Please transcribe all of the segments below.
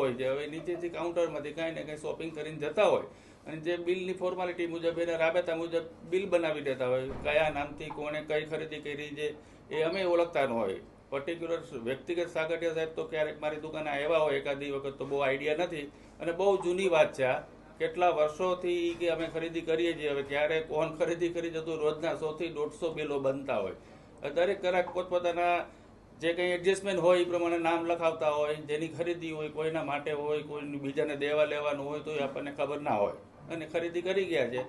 હોય છે, હવે નીચેથી કાઉન્ટરમાંથી કાંઈ ને કંઈ શોપિંગ કરીને જતા હોય અને જે બિલની ફોર્માલિટી મુજબ એના રાબેતા મુજબ બિલ બનાવી દેતા હોય, કયા નામથી કોણે કઈ ખરીદી કરી છે એ અમે ઓળખતા ન હોય. પર્ટિક્યુલર વ્યક્તિગત સાગઠિયા સાહેબ તો ક્યારેક મારી દુકાને આવ્યા હોય એકાદી વખત, તો બહુ આઈડિયા નથી અને બહુ જૂની વાત છે આ. કેટલા વર્ષોથી કે અમે ખરીદી કરીએ છીએ. હવે ક્યારે કોણ ખરીદી કરી જતું, રોજના 100 થી 150 બિલો બનતા હોય. દરેક ગ્રાહક પોતપોતાના જે કંઈ એડજસ્ટમેન્ટ હોય એ પ્રમાણે નામ લખાવતા હોય, જેની ખરીદી હોય કોઈના માટે હોય, કોઈ બીજાને દેવા લેવાનું હોય તો એ આપણને ખબર ના હોય અને ખરીદી કરી ગયા છે.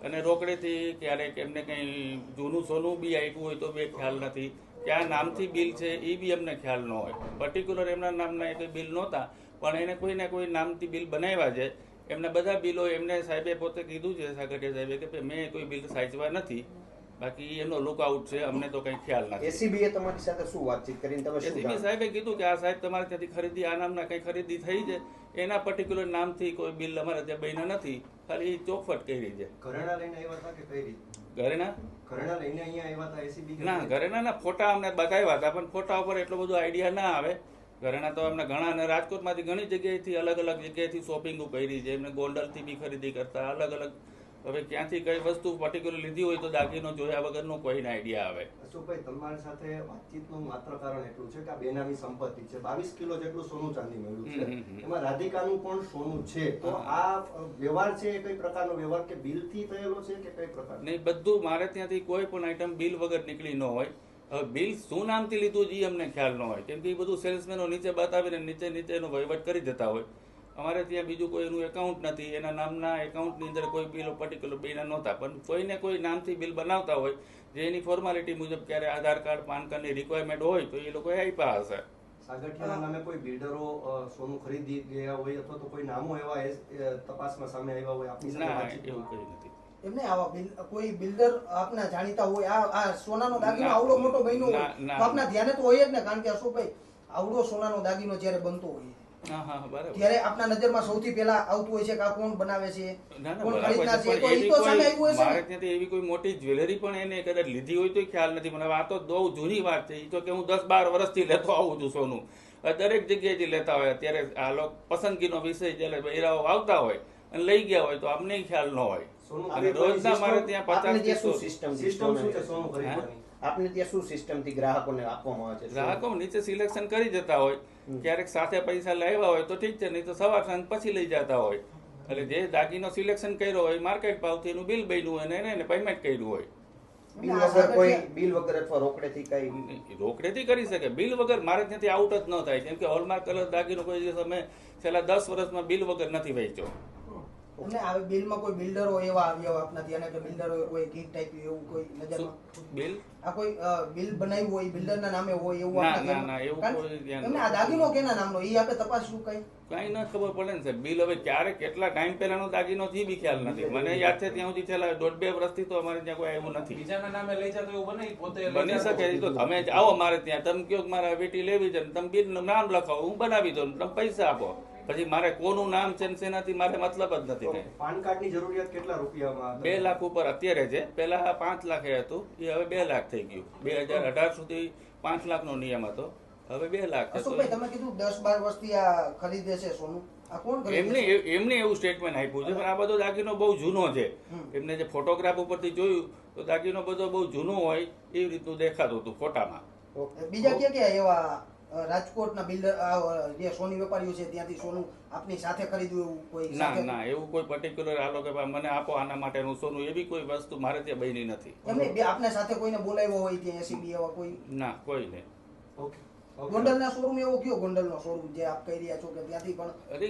અને રોકડેથી ક્યારેક એમને કંઈ જૂનું સોનું બી આપ્યું હોય તો બી ખ્યાલ નથી, ક્યાં નામથી બિલ છે એ બી અમને ખ્યાલ ન હોય. પર્ટિક્યુલર એમના નામના એ કંઈ બિલ નહોતા, પણ એને કોઈને કોઈ નામથી બિલ બનાવ્યા છે. એમના બધા બિલો એમને સાહેબે પોતે કીધું છે, સાગઠિયા સાહેબે, કે મેં કોઈ બિલ સાચવા નથી, બાકી એનો લુકઆઉટ છે, અમને તો કંઈ ખ્યાલ નથી. એસીબીએ તમારી સાથે શું વાતચીત કરીને તમે શું એસીબી સાહેબે કીધું કે આ સાહેબ તમારે ત્યાંથી ખરીદી આ નામના કંઈ ખરીદી થઈ છે, એના પર્ટિક્યુલર નામથી કોઈ બિલ અમારે ત્યાં બન્યા નથી, ખાલી ચોખવટ કરી છે. ઘરેણા લઈને આવ્યા હતા કે કઈ રીતે? ઘરેણા લઈને અહીંયા આવ્યા હતા એસીબી? ના, ઘરેણાના ફોટા અમને બતાવ્યા હતા, પણ ફોટા ઉપર એટલો બધો આઈડિયા ના આવે. ઘરેણા તો અમને ઘણા, અને રાજકોટમાંથી ઘણી જગ્યાએથી અલગ અલગ જગ્યાએથી શોપિંગો કરી છે, એમને ગોંડલથી બી ખરીદી કરતા અલગ અલગ. હવે ક્યાંથી કઈ વસ્તુ પર્ટિક્યુલર લીધી હોય તો દાગીનો જોયા વગરનો કોઈને આઈડિયા આવે. અશોકભાઈ, તમારી સાથે વાતચીતનું માત્ર કારણ એટલું છે કે આ બેનામી સંપત્તિ છે, 22 કિલો જેટલું સોનું ચાંદી મળ્યું છે, એમાં રાધિકાનું પણ સોનું છે, તો આ વ્યવહાર છે એ કઈ પ્રકારનો વ્યવહાર, કે બિલથી થયેલો છે કે કઈ પ્રકાર? નહીં, બધું મારે ત્યાંથી કોઈ પણ આઈટમ બિલ વગર નીકળી ન હોય. હવે બિલ શું નામથી લીધું એ અમને ખ્યાલ ન હોય, કેમ કે એ બધું સેલ્સમેનો નીચે બતાવીને નીચેનો વહીવટ કરી જતા હોય. અમારે ત્યાં બીજું કોઈ એનું એકાઉન્ટ નથી, એના નામના એકાઉન્ટની અંદર કોઈ બિલ પર્ટિક્યુલર બિના નહોતા, પણ કોઈને કોઈ નામથી બિલ બનાવતા હોય, જે એની ફોર્માલિટી મુજબ ક્યારે આધાર કાર્ડ પાન કાર્ડની રિક્વાયરમેન્ટ હોય તો એ લોકોએ આપ્યા હશે. સાગઠિયાના નામે કોઈ બિલ્ડરો સોનું ખરીદી ગયા હોય અથવા તો કોઈ નામો એવા તપાસમાં સામે આવ્યા હોય આપની સાથે? ના, એવું કંઈ નથી. એમને આવા કોઈ બિલ્ડર આપના જાણીતા હોય આ સોનાનો દાગીનો આવડો મોટો બન્યો હોય તો આપના ધ્યાને તો હોય જ ને, કારણ કે અશોકભાઈ આવડો સોનાનો દાગીનો જ્યારે બનતો હોય ત્યારે આપના નજરમાં સૌથી પહેલા આવતું હોય છે કે આ કોણ બનાવે છે, કોણ ખરીદનાર છે, તો એ તો સામે આવ્યું હશે. મારે ત્યાંથી એવી કોઈ મોટી જ્વેલરી પણ એને કદાચ લીધી હોય તો ખ્યાલ નથી, પણ હવે આ તો બહુ જૂની વાત છે. એ તો કે હું 10-12 વર્ષથી લેતો આવું છું સોનું, દરેક જગ્યાએથી લેતા હોય. અત્યારે આ લોકો પસંદગીનો વિષય જ્યારે બૈરાઓ આવતા હોય અને લઈ ગયા હોય તો અમને ખ્યાલ ન હોય. અને રોજના મારે ત્યાં 50 સિસ્ટમ શું છે સોનું ખરીદવાની? આપને ત્યાં શું સિસ્ટમથી ગ્રાહકોને આપવામાં આવે છે? ગ્રાહકો નીચે સિલેક્શન કરી જતા હોય, ક્યારેક સાથે પૈસા લાવ્યા હોય તો ઠીક છે, નહીં તો સવાર સાંજ પછી લઈ જતા હોય. એટલે જે દાગીનો સિલેક્શન કર્યો હોય માર્કેટ ભાવથી એનું બિલ બન્યું હોય અને એને પેમેન્ટ કર્યું હોય. બિલ વગર અથવા રોકડેથી કઈ? રોકડેથી કરી શકે, બિલ વગર મારે ત્યાંથી આઉટ જ ન થાય, કેમ કે હોલમાર્ક કલર દાગીનો કોઈ દિવસ અમે છેલ્લા 10 વર્ષમાં બિલ વગર નથી વેચ્યો. અને આ બિલમાં કોઈ બિલ્ડરો એવા આવ્યા આપના ત્યાં કે બિલ્ડરો કોઈ ગીત ટાઈપ એવું કોઈ નજરમાં બિલ આ કોઈ બિલ બનાવ્યું હોય બિલ્ડરના નામે હોય એવું ના એવું કોઈ એમને આ દાગીનો કેના નામનો એ આપણે તપાસશું કઈ ન ખબર પડે ને સાહેબ. બિલ હવે ક્યારે કેટલા ટાઈમ પહેલાનો દાગીનો થી બી ખ્યાલ નથી મને. યાદ છે ત્યાં સુધી છેલ્લા 1.5-2 વર્ષથી તો અમારે ત્યાં કોઈ આવ્યું નથી. બીજાના નામે લઈ જતો એવું બને પોતે બની શકે. તો તમે આવો મારે ત્યાં, તમે કહો મારા બેટી લેવી છે, તમે બિલ નામ લખાવો, હું બનાવી દઉં, તમે પૈસા આપો. પછી મારે કોનું નામ છે એનાથી મારે મતલબ જ નથી. પાન કાર્ડની જરૂરિયાત કેટલા રૂપિયામાં? 2 લાખ ઉપર અત્યારે છે. પહેલા 5 લાખ હતું, એ હવે 2 લાખ થઈ ગયું. 2018 સુધી 5 લાખનો નિયમ હતો, હવે 2 લાખ. અશોકભાઈ, તમે કીધું 10-12 વર્ષથી આ ખરીદે છે સોનું, આ કોણ ખરીદે? એમને એવું સ્ટેટમેન્ટ આપ્યું છે, પણ આ બધો દાગીનો બહુ જૂનો છે. એમને જે ફોટોગ્રાફ ઉપરથી જોયું તો દાગીનો બધો બહુ જૂનો હોય એવી રીતનું દેખાતું હતું ફોટામાં. બીજા ક્યાં એવા રાજકોટના બિલ્ડર જે સોની વેપારીઓ છે ત્યાંથી સોનું આપની સાથે ખરીદ્યું એવું કોઈ? ના, એવું કોઈ પર્ટિક્યુલર આ લોકો મને આપો આના માટેનું સોનું, એવી કોઈ વસ્તુ મારે ત્યાં બની નથી. એમને આપને સાથે કોઈને બોલાવ્યો હોય ત્યાં એસીબી એવા કોઈ? ના, કોઈ નહીં. ઓકે. ગોંડલના શોરૂમ એવો કયો ગોંડલનો શોરૂમ જે આપ કહી રહ્યા છો કે ત્યાંથી પણ? અરે